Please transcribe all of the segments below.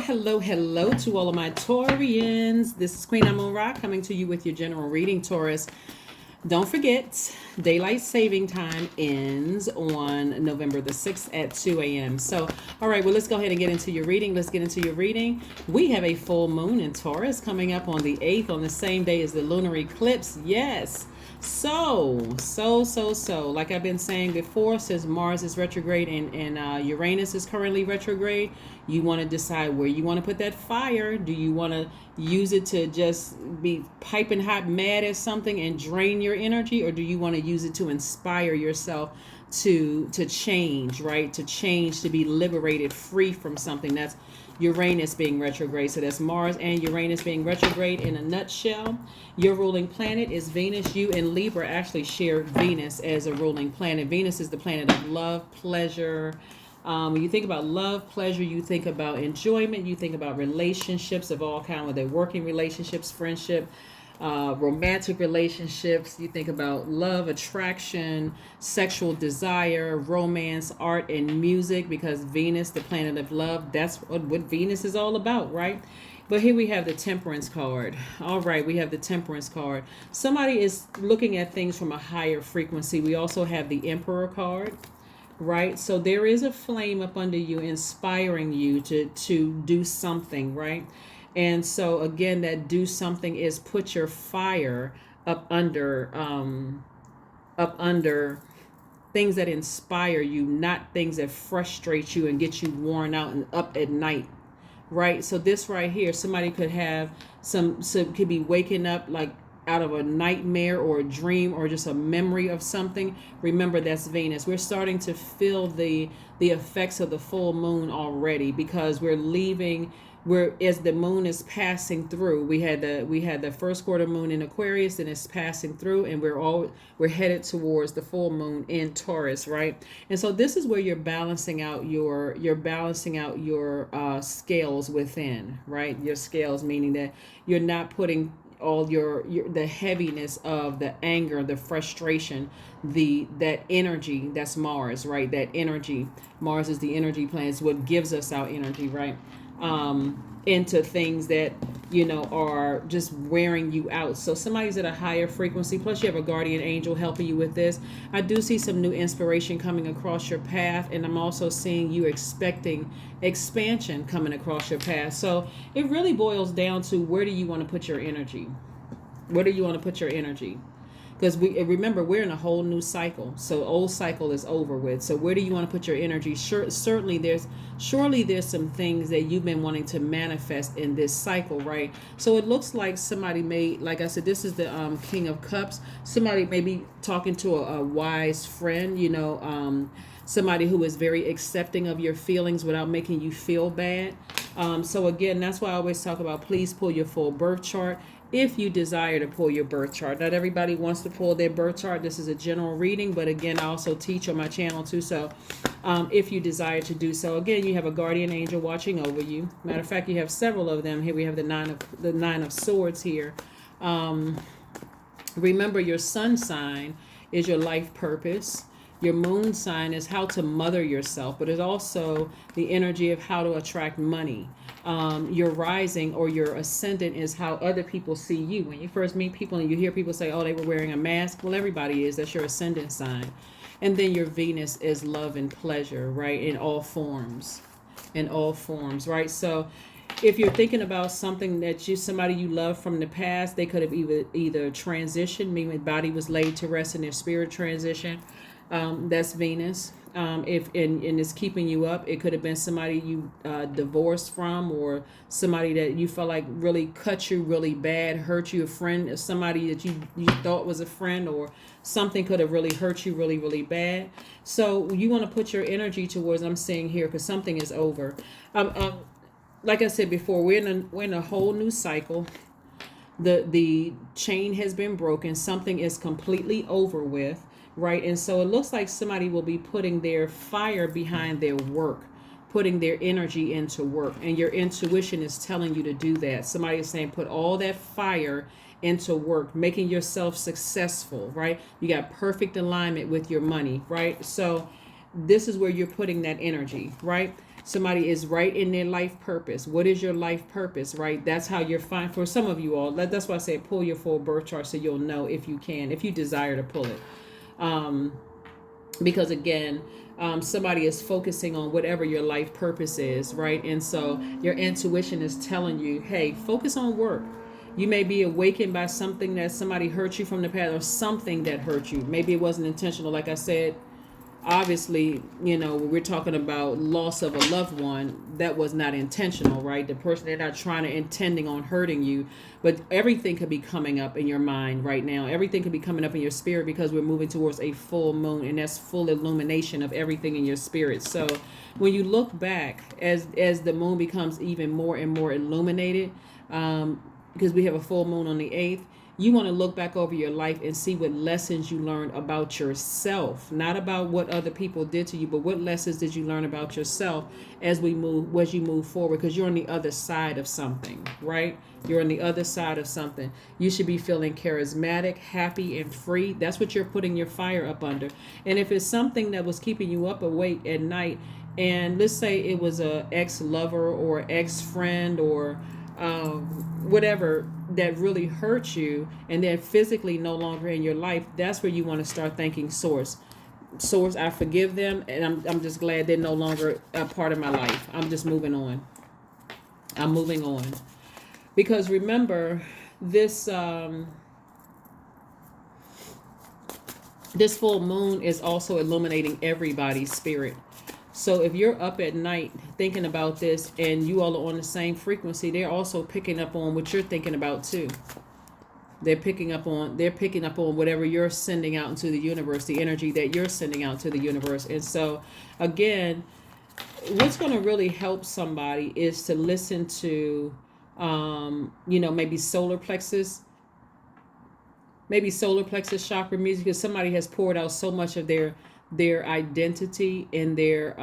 Hello to all of my Taurians. This is Queen Amun Ra coming to you with your general reading, Taurus. Don't forget, daylight saving time ends on November the 6th at 2 a.m. So, all right, well, let's go ahead and get into your reading. We have a full moon in Taurus coming up on the 8th on the same day as the lunar eclipse. Yes. So, like I've been saying before, since Mars is retrograde and Uranus is currently retrograde, you want to decide where you want to put that fire. Do you want to use it to just be piping hot mad at something and drain your energy, or do you want to use it to inspire yourself to change, right? To change, to be liberated, free from something. That's Uranus being retrograde. So that's Mars and Uranus being retrograde in a nutshell. Your ruling planet is Venus. You and Libra actually share Venus as a ruling planet. Venus is the planet of love, pleasure. When you think about love, pleasure, you think about enjoyment, you think about relationships of all kinds, whether working relationships, friendship, romantic relationships. You think about love, attraction, sexual desire, romance, art, and music, because Venus, the planet of love, that's what Venus is all about, right? But here we have the Temperance card. All right, we have the Temperance card. Somebody is looking at things from a higher frequency. We also have the Emperor card, right? So there is a flame up under you inspiring you to do something, right? And so again, that do something is put your fire up under things that inspire you, not things that frustrate you and get you worn out and up at night, right? So this right here, somebody could have could be waking up like out of a nightmare or a dream or just a memory of something. Remember, that's Venus. We're starting to feel the effects of the full moon already, because as the moon is passing through. We had the first quarter moon in Aquarius, and it's passing through, and we're headed towards the full moon in Taurus, right? And so this is where you're balancing out your scales within, right? Your scales, meaning that you're not putting all the heaviness of the anger, the frustration, that energy. That's Mars, right? That energy. Mars is the energy planet. It's what gives us our energy, right? Into things that are just wearing you out. So somebody's at a higher frequency, plus you have a guardian angel helping you with this. I do see some new inspiration coming across your path, and I'm also seeing you expecting expansion coming across your path. So it really boils down to, where do you want to put your energy? Because remember, we're in a whole new cycle. So old cycle is over with. So where do you want to put your energy? Surely there's some things that you've been wanting to manifest in this cycle, right? So it looks like somebody like I said, this is the King of Cups. Somebody may be talking to a wise friend, somebody who is very accepting of your feelings without making you feel bad. So again, that's why I always talk about, please pull your full birth chart if you desire to pull your birth chart. Not everybody wants to pull their birth chart. This is a general reading, but again, I also teach on my channel too. So if you desire to do so, again, you have a guardian angel watching over you. Matter of fact, you have several of them. Here we have the nine of swords here. Remember, your sun sign is your life purpose. Your moon sign is how to mother yourself, but it's also the energy of how to attract money. Your rising or your ascendant is how other people see you. When you first meet people and you hear people say, oh, they were wearing a mask. Well, everybody is. That's your ascendant sign. And then your Venus is love and pleasure, right? In all forms, right? So if you're thinking about something that somebody you love from the past, they could have either transitioned, meaning the body was laid to rest and their spirit transition. That's Venus. If it's keeping you up, it could have been somebody you divorced from, or somebody that you felt like really cut you really bad, hurt you, a friend, or somebody that you thought was a friend, or something could have really hurt you really, really bad. So you want to put your energy towards, I'm saying here, because something is over. Like I said before, we're in a whole new cycle. The chain has been broken. Something is completely over with. Right. And so it looks like somebody will be putting their fire behind their work, putting their energy into work. And your intuition is telling you to do that. Somebody is saying, put all that fire into work, making yourself successful. Right. You got perfect alignment with your money. Right. So this is where you're putting that energy. Right. Somebody is right in their life purpose. What is your life purpose, right? That's how you're fine. For some of you all, that's why I say pull your full birth chart so you'll know if you can, if you desire to pull it. Because again, somebody is focusing on whatever your life purpose is, right? And so your intuition is telling you, hey, focus on work. You may be awakened by something that somebody hurt you from the past, or something that hurt you. Maybe it wasn't intentional. Like I said, obviously, when we're talking about loss of a loved one, that was not intentional, right? The person, they're not intending on hurting you, but everything could be coming up in your mind right now. Everything could be coming up in your spirit, because we're moving towards a full moon, and that's full illumination of everything in your spirit. So when you look back, as the moon becomes even more and more illuminated, because we have a full moon on the 8th, you want to look back over your life and see what lessons you learned about yourself, not about what other people did to you, but what lessons did you learn about yourself as you move forward, because you're on the other side of something, right? You're on the other side of something. You should be feeling charismatic, happy, and free. That's what you're putting your fire up under. And if it's something that was keeping you up awake at night, and let's say it was a ex-lover or ex-friend or whatever that really hurt you, and they're physically no longer in your life, that's where you want to start thanking source. I forgive them, and I'm just glad they're no longer a part of my life. I'm just moving on. I'm moving on. Because remember, this full moon is also illuminating everybody's spirit. So if you're up at night thinking about this and you all are on the same frequency, they're also picking up on what you're thinking about too. They're picking up on whatever you're sending out into the universe, the energy that you're sending out to the universe. And so again, what's going to really help somebody is to listen to maybe solar plexus chakra music, because somebody has poured out so much of their identity and their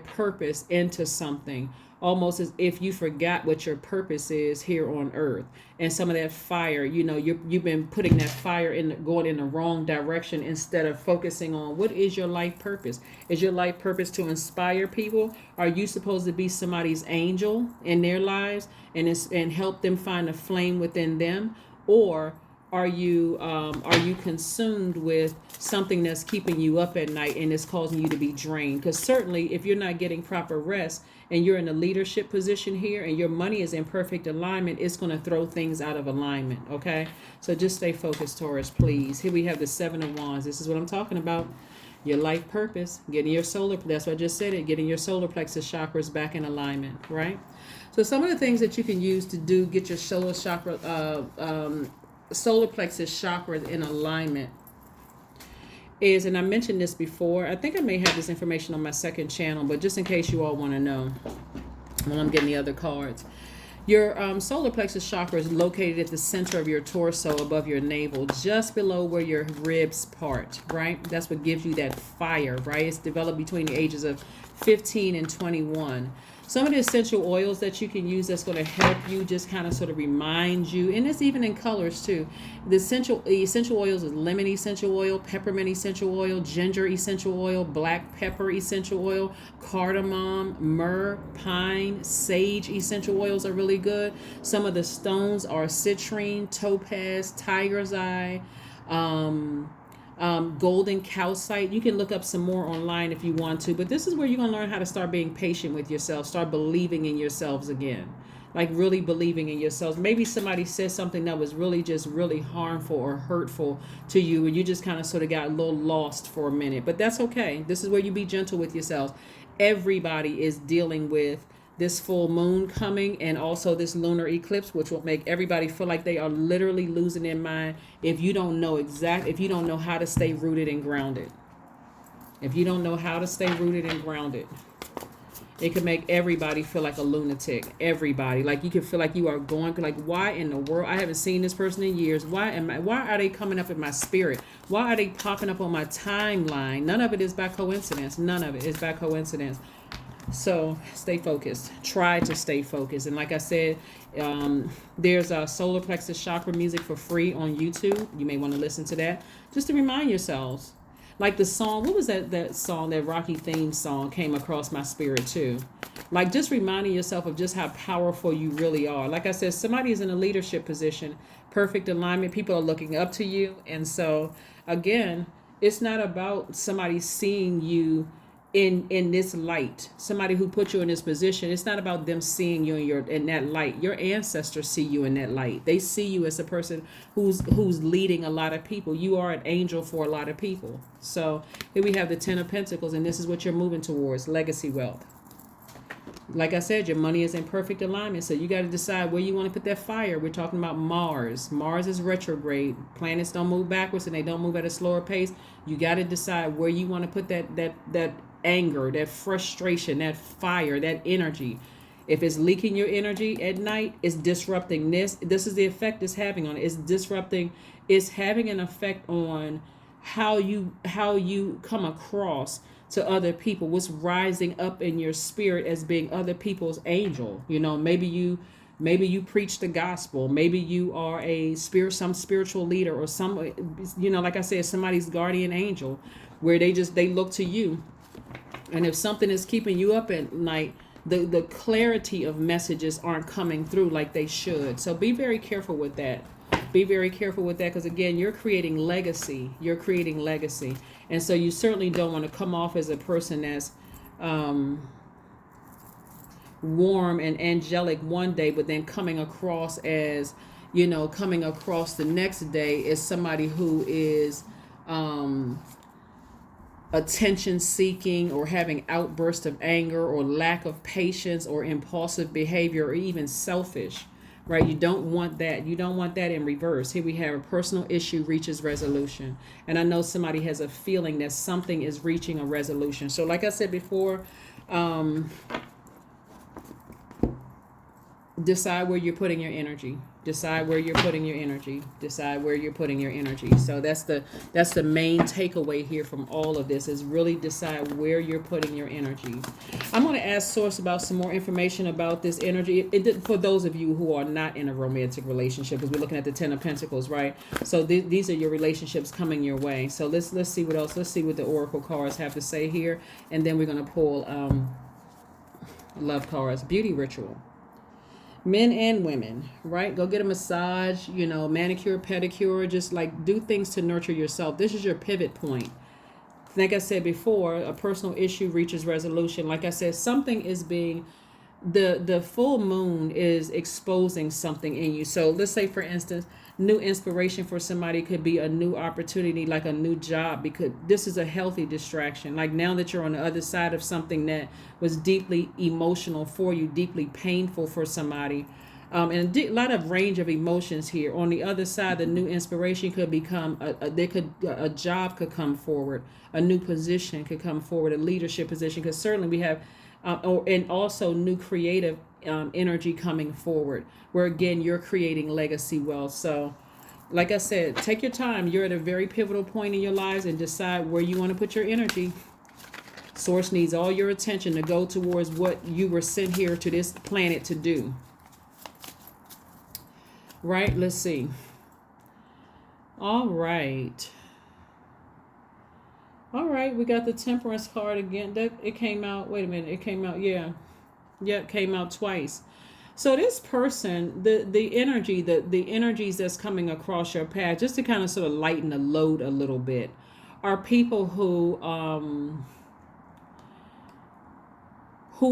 purpose into something, almost as if you forgot what your purpose is here on earth. And some of that fire, you've been putting that fire going in the wrong direction, instead of focusing on what is your life purpose. Is your life purpose to inspire people? Are you supposed to be somebody's angel in their lives and help them find a flame within them? Or are you consumed with something that's keeping you up at night and is causing you to be drained? Because certainly if you're not getting proper rest and you're in a leadership position here and your money is in perfect alignment, it's going to throw things out of alignment, okay? So just stay focused, Taurus, please. Here we have the 7 of Wands. This is what I'm talking about. Your life purpose, that's what I just said, getting your solar plexus chakras back in alignment, right? So some of the things that you can use to get your solar plexus chakra in alignment is, and I mentioned this before, I think I may have this information on my second channel, but just in case you all want to know when I'm getting the other cards, your solar plexus chakra is located at the center of your torso, above your navel, just below where your ribs part, right? That's what gives you that fire, right? It's developed between the ages of 15 and 21. Some of the essential oils that you can use that's going to help you, just kind of sort of remind you, and it's even in colors too. The essential oils is lemon essential oil, peppermint essential oil, ginger essential oil, black pepper essential oil, cardamom, myrrh, pine, sage essential oils are really good. Some of the stones are citrine, topaz, tiger's eye, golden calcite. You can look up some more online if you want to, but this is where you're going to learn how to start being patient with yourself, start believing in yourselves again, like really believing in yourselves. Maybe somebody said something that was really harmful or hurtful to you, and you just kind of sort of got a little lost for a minute, but that's okay. This is where you be gentle with yourselves. Everybody is dealing with this full moon coming, and also this lunar eclipse, which will make everybody feel like they are literally losing their mind if you don't know how to stay rooted and grounded. If you don't know how to stay rooted and grounded, it can make everybody feel like a lunatic. Everybody, like you can feel like you are going like, why in the world? I haven't seen this person in years. Why are they coming up in my spirit? Why are they popping up on my timeline? None of it is by coincidence. None of it is by coincidence. So stay focused. Try to stay focused. And like I said, there's a solar plexus chakra music for free on YouTube. You may want to listen to that just to remind yourselves. Like the song, what was that song, that Rocky theme song came across my spirit too. Like just reminding yourself of just how powerful you really are. Like I said, somebody is in a leadership position, perfect alignment. People are looking up to you. And so again, it's not about somebody seeing you in this light, somebody who put you in this position. It's not about them seeing you in that light. Your ancestors see you in that light. They see you as a person who's leading a lot of people. You are an angel for a lot of people. So here we have the 10 of Pentacles, and this is what you're moving towards: legacy wealth. Like I said, your money is in perfect alignment, so you got to decide where you want to put that fire. We're talking about Mars. Mars is retrograde. Planets don't move backwards, and they don't move at a slower pace. You got to decide where you want to put that anger, that frustration, that fire, that energy. If it's leaking your energy at night, it's disrupting this. This is the effect it's having on it. It's disrupting. It's having an effect on how you come across to other people, what's rising up in your spirit as being other people's angel. Maybe you preach the gospel, maybe you are some spiritual leader, or some, like I said, somebody's guardian angel, where they look to you. And if something is keeping you up at night, the clarity of messages aren't coming through like they should. So be very careful with that. Be very careful with that, because again, you're creating legacy. And so you certainly don't want to come off as a person that's warm and angelic one day, but then coming across the next day as somebody who is attention seeking, or having outbursts of anger, or lack of patience, or impulsive behavior, or even selfish. Right? You don't want that. You don't want that in reverse. Here we have a personal issue reaches resolution. And I know somebody has a feeling that something is reaching a resolution. So like I said before, decide where you're putting your energy. Decide where you're putting your energy. So that's the main takeaway here from all of this, is really decide where you're putting your energy. I'm going to ask Source about some more information about this energy. For those of you who are not in a romantic relationship, because we're looking at the 10 of Pentacles, right? So these are your relationships coming your way. So let's see what else. Let's see what the Oracle cards have to say here, and then we're going to pull love cards. Beauty ritual. Men and women, right? Go get a massage, manicure, pedicure, just like do things to nurture yourself. This is your pivot point. Like I said before, a personal issue reaches resolution. Like I said, something is being, the full moon is exposing something in you. So let's say, for instance, new inspiration for somebody could be a new opportunity, like a new job, because this is a healthy distraction. Like now that you're on the other side of something that was deeply emotional for you, deeply painful for somebody, and a lot of range of emotions here. On the other side, the new inspiration could become a job could come forward, a new position could come forward, a leadership position, because certainly we have and also new creative energy coming forward, where again you're creating legacy wealth. So like I said, take your time. You're at a very pivotal point in your lives, and decide where you want to put your energy. Source needs all your attention to go towards what you were sent here to this planet to do. Right? Let's see. All right, we got the Temperance card again. It came out, wait a minute, it came out, it came out twice. So this person, the energy, the energies that's coming across your path, just to kind of sort of lighten the load a little bit, are people who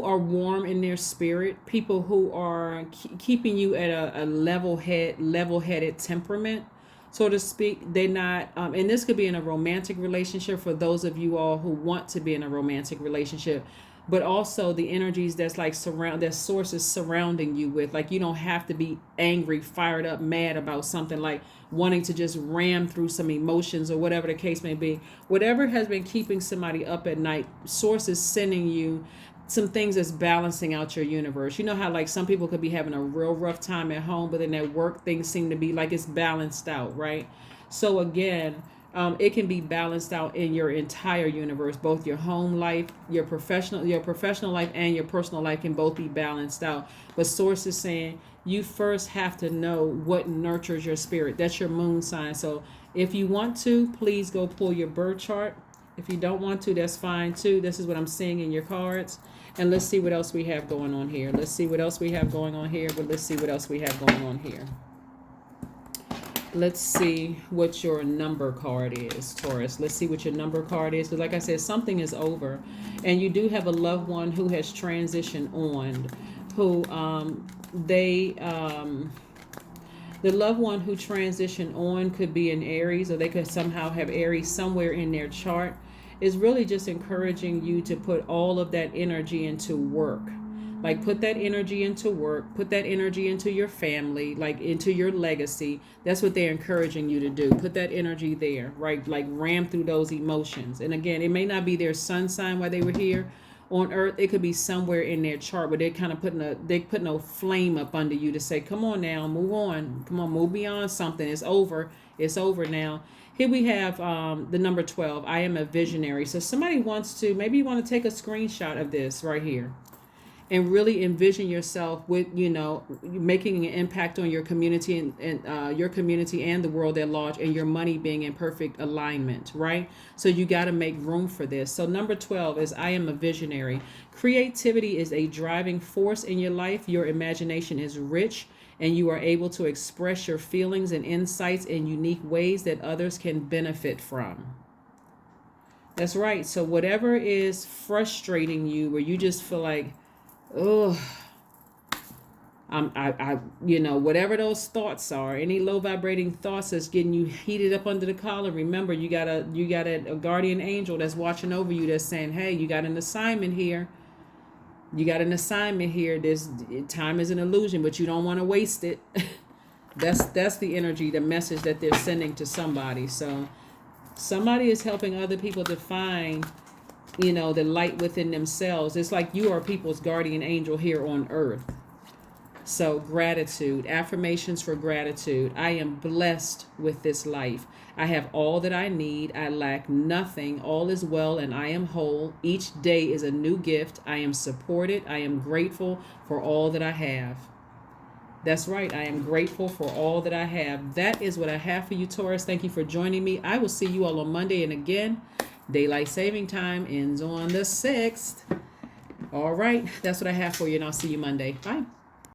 are warm in their spirit, people who are keeping you at a level-headed temperament, so to speak. They're not, and this could be in a romantic relationship for those of you all who want to be in a romantic relationship, but also the energies that's like that source is surrounding you with. Like you don't have to be angry, fired up, mad about something, like wanting to just ram through some emotions or whatever the case may be. Whatever has been keeping somebody up at night, source is sending you some things that's balancing out your universe. You know how like some people could be having a real rough time at home, but then at work things seem to be like it's balanced out, right? So again, it can be balanced out in your entire universe. Both your home life, your professional life, and your personal life can both be balanced out. But source is saying you first have to know what nurtures your spirit. That's your moon sign. So if you want to, please go pull your birth chart. If you don't want to, that's fine too. This is what I'm seeing in your cards. And let's see what else we have going on here. Let's see what else we have going on here. But let's see what else we have going on here. Let's see what your number card is, Taurus. Let's see what your number card is. Because like I said, something is over. And you do have a loved one who has transitioned on. Who the loved one who transitioned on could be in Aries, or they could somehow have Aries somewhere in their chart. Is really just encouraging you to put all of that energy into work. Like put that energy into work, put that energy into your family, like into your legacy. That's what they're encouraging you to do. Put that energy there, right? Like ram through those emotions. And again, it may not be their sun sign while they were here on Earth. It could be somewhere in their chart where they're kind of putting a flame up under you to say, come on now, move on. Come on, move beyond something. It's over. It's over now. Here we have the number 12. I am a visionary. So somebody wants to, maybe you want to take a screenshot of this right here and really envision yourself with, making an impact on your community and your community and the world at large, and your money being in perfect alignment, right? So you got to make room for this. So number 12 is I am a visionary. Creativity is a driving force in your life. Your imagination is rich, and you are able to express your feelings and insights in unique ways that others can benefit from. That's right. So whatever is frustrating you, where you just feel like, oh, whatever those thoughts are, any low vibrating thoughts that's getting you heated up under the collar, remember you got a guardian angel that's watching over you, that's saying, hey, you got an assignment here. You got an assignment here. This time is an illusion, but you don't want to waste it. That's the energy, the message that they're sending to somebody. So somebody is helping other people to find, the light within themselves. It's like you are people's guardian angel here on Earth. So gratitude, affirmations for gratitude. I am blessed with this life. I have all that I need. I lack nothing. All is well and I am whole. Each day is a new gift. I am supported. I am grateful for all that I have. That's right. I am grateful for all that I have. That is what I have for you, Taurus. Thank you for joining me. I will see you all on Monday. And again, daylight saving time ends on the 6th. All right. That's what I have for you, and I'll see you Monday. Bye.